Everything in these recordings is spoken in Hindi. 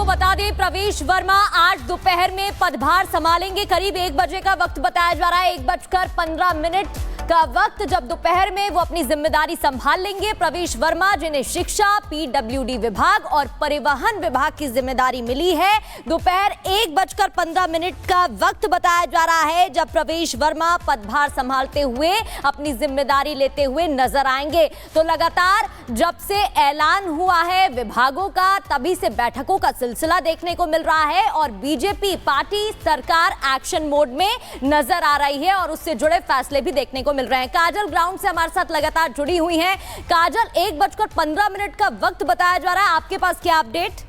बता दें, प्रवेश वर्मा आज दोपहर में पदभार संभालेंगे। करीब 1 बजे का वक्त बताया जा रहा है, 1:15 का वक्त, जब दोपहर में वो अपनी जिम्मेदारी संभाल लेंगे। प्रवेश वर्मा, जिन्हें शिक्षा, पीडब्ल्यूडी विभाग और परिवहन विभाग की जिम्मेदारी मिली है, दोपहर 1:15 का वक्त बताया जा रहा है जब प्रवेश वर्मा पदभार संभालते हुए अपनी जिम्मेदारी लेते हुए नजर आएंगे। तो लगातार जब से ऐलान हुआ है विभागों का, तभी से बैठकों का सिलसिला देखने को मिल रहा है और बीजेपी पार्टी सरकार एक्शन मोड में नजर आ रही है और उससे जुड़े फैसले भी देखने को मिल रहे हैं। काजल ग्राउंड से हमारे साथ लगातार जुड़ी हुई हैं। काजल, 1:15 का वक्त बताया जा रहा है, आपके पास क्या अपडेट?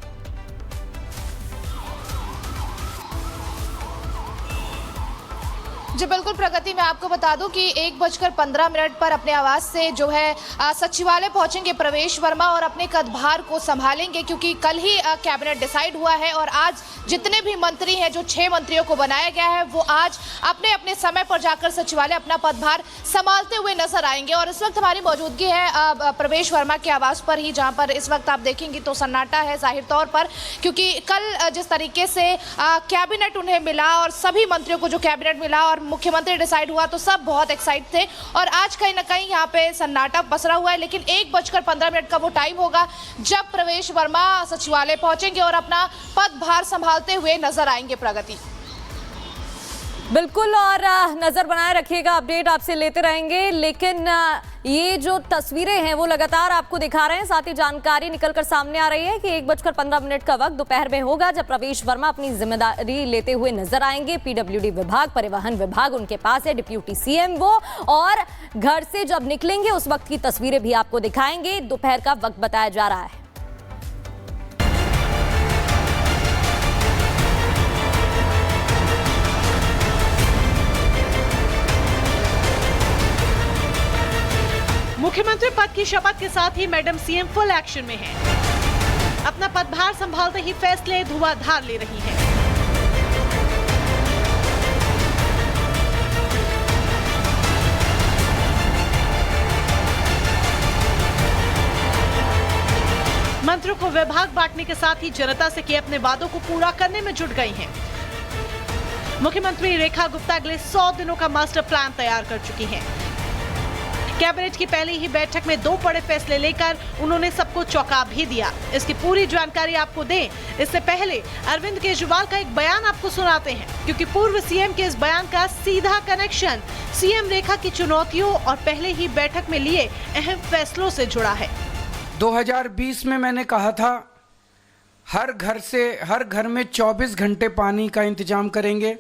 जी बिल्कुल प्रगति, मैं आपको बता दूं कि 1:15 पर अपने आवास से जो है सचिवालय पहुंचेंगे प्रवेश वर्मा और अपने पदभार को संभालेंगे, क्योंकि कल ही कैबिनेट डिसाइड हुआ है और आज जितने भी मंत्री हैं, जो 6 मंत्रियों को बनाया गया है, वो आज अपने अपने समय पर जाकर सचिवालय अपना पदभार संभालते हुए नजर आएंगे। और इस वक्त हमारी मौजूदगी है प्रवेश वर्मा के आवास पर ही, जहाँ पर इस वक्त आप देखेंगे तो सन्नाटा है जाहिर तौर पर, क्योंकि कल जिस तरीके से कैबिनेट उन्हें मिला और सभी मंत्रियों को जो कैबिनेट मिला और मुख्यमंत्री डिसाइड हुआ, तो सब बहुत एक्साइट थे और आज कहीं ना कहीं यहाँ पे सन्नाटा पसरा हुआ है। लेकिन 1:15 का वो टाइम होगा जब प्रवेश वर्मा सचिवालय पहुंचेंगे और अपना पदभार संभालते हुए नजर आएंगे। प्रगति बिल्कुल, और नजर बनाए रखिएगा, अपडेट आपसे लेते रहेंगे। लेकिन ये जो तस्वीरें हैं वो लगातार आपको दिखा रहे हैं, साथ ही जानकारी निकलकर सामने आ रही है कि 1:15 का वक्त दोपहर में होगा जब प्रवेश वर्मा अपनी जिम्मेदारी लेते हुए नजर आएंगे। पीडब्ल्यूडी विभाग, परिवहन विभाग उनके पास है, डिप्यूटी सीएम वो, और घर से जब निकलेंगे उस वक्त की तस्वीरें भी आपको दिखाएंगे। दोपहर का वक्त बताया जा रहा है। मुख्यमंत्री पद की शपथ के साथ ही मैडम सीएम फुल एक्शन में हैं। अपना पदभार संभालते ही फैसले धुआंधार ले रही हैं। मंत्रियों को विभाग बांटने के साथ ही जनता से किए अपने वादों को पूरा करने में जुट गई हैं। मुख्यमंत्री रेखा गुप्ता अगले 100 दिनों का मास्टर प्लान तैयार कर चुकी हैं। कैबिनेट की पहली ही बैठक में 2 बड़े फैसले लेकर उन्होंने सबको चौंका भी दिया। इसकी पूरी जानकारी आपको दें, इससे पहले अरविंद केजरीवाल का एक बयान आपको सुनाते हैं, क्योंकि पूर्व सीएम के इस बयान का सीधा कनेक्शन सीएम रेखा की चुनौतियों और पहले ही बैठक में लिए अहम फैसलों से जुड़ा है। 2020 में मैंने कहा था हर घर में 24 घंटे पानी का इंतजाम करेंगे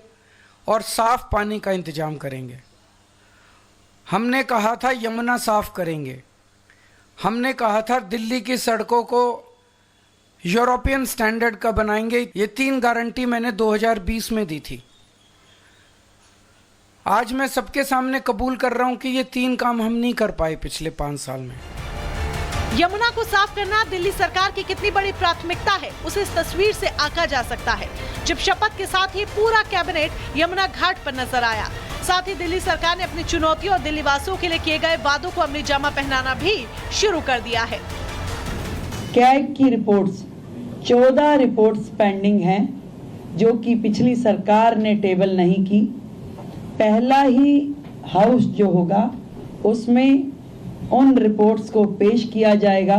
और साफ पानी का इंतजाम करेंगे। हमने कहा था यमुना साफ करेंगे। हमने कहा था दिल्ली की सड़कों को यूरोपियन स्टैंडर्ड का बनाएंगे। ये 3 गारंटी मैंने 2020 में दी थी। आज मैं सबके सामने कबूल कर रहा हूं कि ये 3 काम हम नहीं कर पाए पिछले 5 साल में। यमुना को साफ करना दिल्ली सरकार की कितनी बड़ी प्राथमिकता है, उसे इस तस्वीर से आंका जा सकता है, जब शपथ के साथ ही पूरा कैबिनेट यमुना घाट पर नजर आया। साथ ही दिल्ली सरकार ने अपनी चुनौतियों और दिल्ली वासियों के लिए किए गए वादों को अमली जामा पहनाना भी शुरू कर दिया है। कैग की रिपोर्ट्स 14 रिपोर्ट्स पेंडिंग हैं, जो कि पिछली सरकार ने टेबल नहीं की। पहला ही हाउस जो होगा उसमें उन रिपोर्ट्स को पेश किया जाएगा।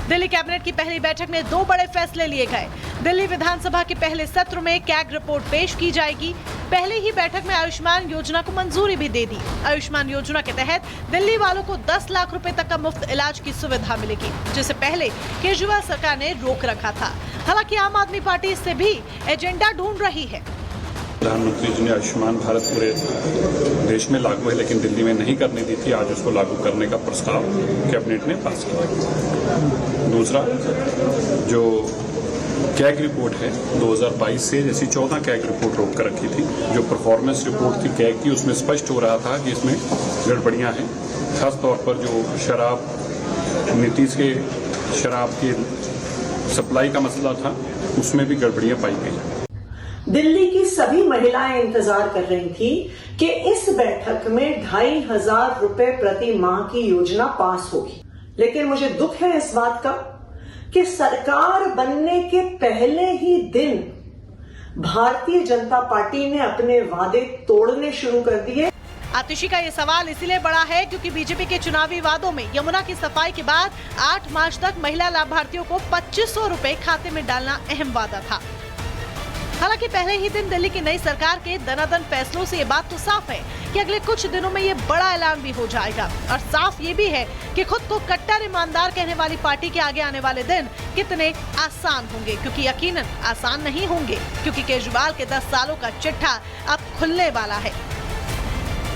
दिल्ली कैबिनेट की पहली बैठक में 2 बड़े फैसले लिए गए। दिल्ली विधानसभा के पहले सत्र में कैग रिपोर्ट पेश की जाएगी। पहले ही बैठक में आयुष्मान योजना को मंजूरी भी दे दी। आयुष्मान योजना के तहत दिल्ली वालों को 10 लाख रुपए तक का मुफ्त इलाज की सुविधा मिलेगी, जिसे पहले केजरीवाल सरकार ने रोक रखा था। हालांकि आम आदमी पार्टी इससे भी एजेंडा ढूंढ रही है। प्रधानमंत्री जी ने आयुष्मान भारत पूरे देश में लागू है, लेकिन दिल्ली में नहीं करने दी थी। आज उसको लागू करने का प्रस्ताव कैबिनेट ने पास किया। दूसरा, जो कैग रिपोर्ट है 2022 से, जैसी 14 कैग रिपोर्ट रोक कर रखी थी। जो परफॉर्मेंस रिपोर्ट थी कैग की, उसमें स्पष्ट हो रहा था कि इसमें गड़बड़ियां हैं। खास तौर पर जो शराब, नीतीश के शराब की सप्लाई का मसला था, उसमें भी गड़बड़ियां पाई गई। दिल्ली की सभी महिलाएं इंतजार कर रही थी कि इस बैठक में 2500 रुपए प्रति माह की योजना पास होगी, लेकिन मुझे दुख है इस बात का कि सरकार बनने के पहले ही दिन भारतीय जनता पार्टी ने अपने वादे तोड़ने शुरू कर दिए। आतिशी का ये सवाल इसीलिए बड़ा है क्योंकि बीजेपी के चुनावी वादों में यमुना की सफाई के बाद 8 मार्च तक महिला लाभार्थियों को 2500 रुपए खाते में डालना अहम वादा था। हालांकि पहले ही दिन दिल्ली की नई सरकार के दनादन फैसलों से ये बात तो साफ है कि अगले कुछ दिनों में ये बड़ा ऐलान भी हो जाएगा। और साफ ये भी है कि खुद को कट्टर ईमानदार कहने वाली पार्टी के आगे आने वाले दिन कितने आसान होंगे, क्योंकि यकीनन आसान नहीं होंगे, क्योंकि केजरीवाल के 10 सालों का चिट्ठा अब खुलने वाला है।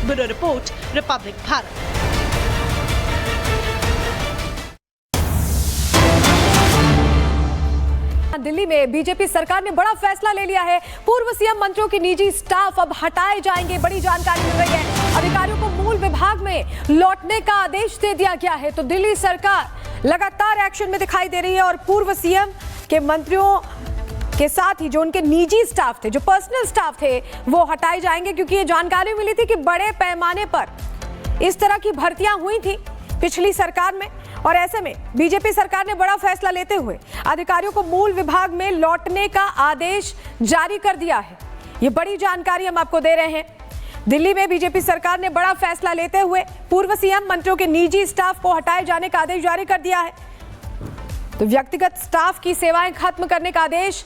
Bureau report, Republic Bharat. Delhi में बीजेपी सरकार ने बड़ा फैसला ले लिया है। पूर्व सीएम मंत्रियों के निजी स्टाफ अब हटाए जाएंगे। बड़ी जानकारी मिल रही है। अधिकारियों को मूल विभाग में लौटने का आदेश दे दिया गया है। तो दिल्ली सरकार लगातार एक्शन में दिखाई दे रही है और पूर्व सीएम के मंत्रियों के साथ ही जो उनके निजी स्टाफ थे, जो पर्सनल स्टाफ थे, वो हटाए जाएंगे, क्योंकि ये जानकारी मिली थी कि बड़े पैमाने पर इस तरह की भर्तियां हुई थी पिछली सरकार में। और ऐसे में बीजेपी सरकार ने बड़ा फैसला लेते हुए अधिकारियों को मूल विभाग में लौटने का आदेश जारी कर दिया है। ये बड़ी जानकारी हम आपको दे रहे हैं। दिल्ली में बीजेपी सरकार ने बड़ा फैसला लेते हुए पूर्व सीएम मंत्रियों के निजी स्टाफ को हटाए जाने का आदेश जारी कर दिया है। तो व्यक्तिगत स्टाफ की सेवाएं खत्म करने का आदेश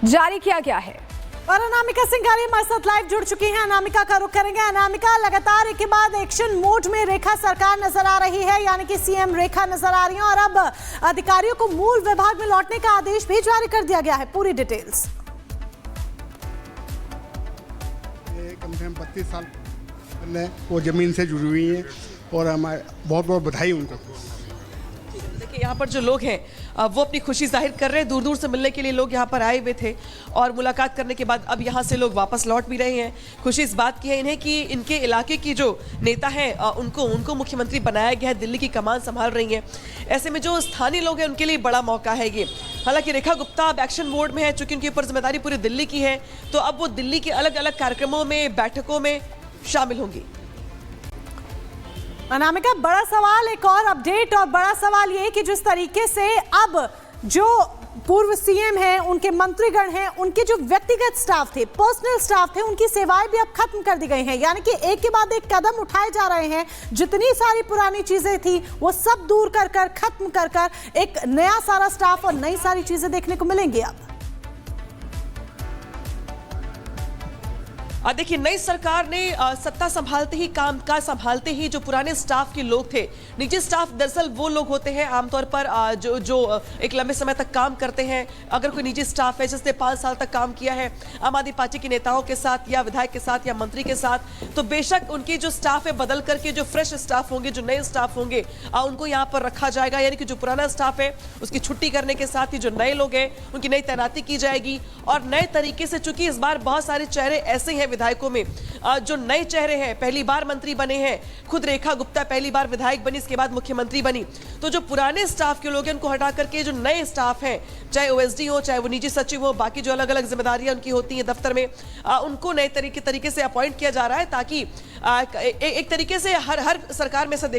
जारी किया गया है। और अनामिका सिंघारी हमारे साथ लाइव जुड़ चुकी हैं। अनामिका का रुख करेंगे। अनामिका, लगातार एक के बाद एक्शन मोड में रेखा सरकार नजर आ रही है, यानी कि सीएम रेखा नजर आ रही है और अब अधिकारियों को मूल विभाग में लौटने का आदेश भी जारी कर दिया गया है। पूरी डिटेल्स। ये कम से कम 32 साल पहले वो जमीन से जुड़ी हुई हैं और हमारे बहुत बहुत बधाई उनको। देखिए, यहाँ पर जो लोग हैं वो अपनी खुशी जाहिर कर रहे हैं। दूर दूर से मिलने के लिए लोग यहाँ पर आए हुए थे और मुलाकात करने के बाद अब यहाँ से लोग वापस लौट भी रहे हैं। खुशी इस बात की है इन्हें कि इनके इलाके की जो नेता हैं उनको मुख्यमंत्री बनाया गया है, दिल्ली की कमान संभाल रही हैं। ऐसे में जो स्थानीय लोग हैं उनके लिए बड़ा मौका है ये। हालांकि रेखा गुप्ता अब एक्शन मोड में है, चूंकि उनके ऊपर जिम्मेदारी पूरी दिल्ली की है, तो अब वो दिल्ली के अलग अलग कार्यक्रमों में, बैठकों में शामिल होंगी। अनामिका, बड़ा सवाल, एक और अपडेट और बड़ा सवाल ये कि जिस तरीके से अब जो पूर्व सीएम हैं, उनके मंत्रीगण हैं, उनके जो व्यक्तिगत स्टाफ थे, पर्सनल स्टाफ थे, उनकी सेवाएं भी अब खत्म कर दी गई हैं। यानी कि एक के बाद एक कदम उठाए जा रहे हैं। जितनी सारी पुरानी चीजें थी वो सब दूर कर कर, खत्म कर कर एक नया सारा स्टाफ और नई सारी चीजें देखने को मिलेंगी अब। देखिए, नई सरकार ने सत्ता संभालते ही, कामकाज संभालते ही जो पुराने स्टाफ के लोग थे, निजी स्टाफ दरअसल वो लोग होते हैं आमतौर पर जो एक लंबे समय तक काम करते हैं। अगर कोई निजी स्टाफ है जिसने 5 साल तक काम किया है आम आदमी पार्टी के नेताओं के साथ या विधायक के साथ या मंत्री के साथ, तो बेशक उनकी जो स्टाफ है बदल करके जो फ्रेश स्टाफ होंगे, जो नए स्टाफ होंगे, उनको यहाँ पर रखा जाएगा। यानी कि जो पुराना स्टाफ है उसकी छुट्टी करने के साथ ही जो नए लोग हैं उनकी नई तैनाती की जाएगी। और नए तरीके से, चूंकि इस बार बहुत सारे चेहरे ऐसे हैं विधायकों में जो नए चेहरे हैं, पहली बार मंत्री बने हैं, खुद रेखा गुप्ता पहली बार विधायक बनी, इसके बाद मुख्यमंत्री बनी, तो जो पुराने स्टाफ के लोग हैं उनको हटा करके जो नए स्टाफ हैं, चाहे ओएसडी हो, चाहे वो निजी सचिव हो, बाकी जो अलग अलग जिम्मेदारियां उनकी होती हैं दफ्तर में, उनको नए तरीके से अपॉइंट किया जा रहा है, ताकि एक तरीके से हर सरकार में से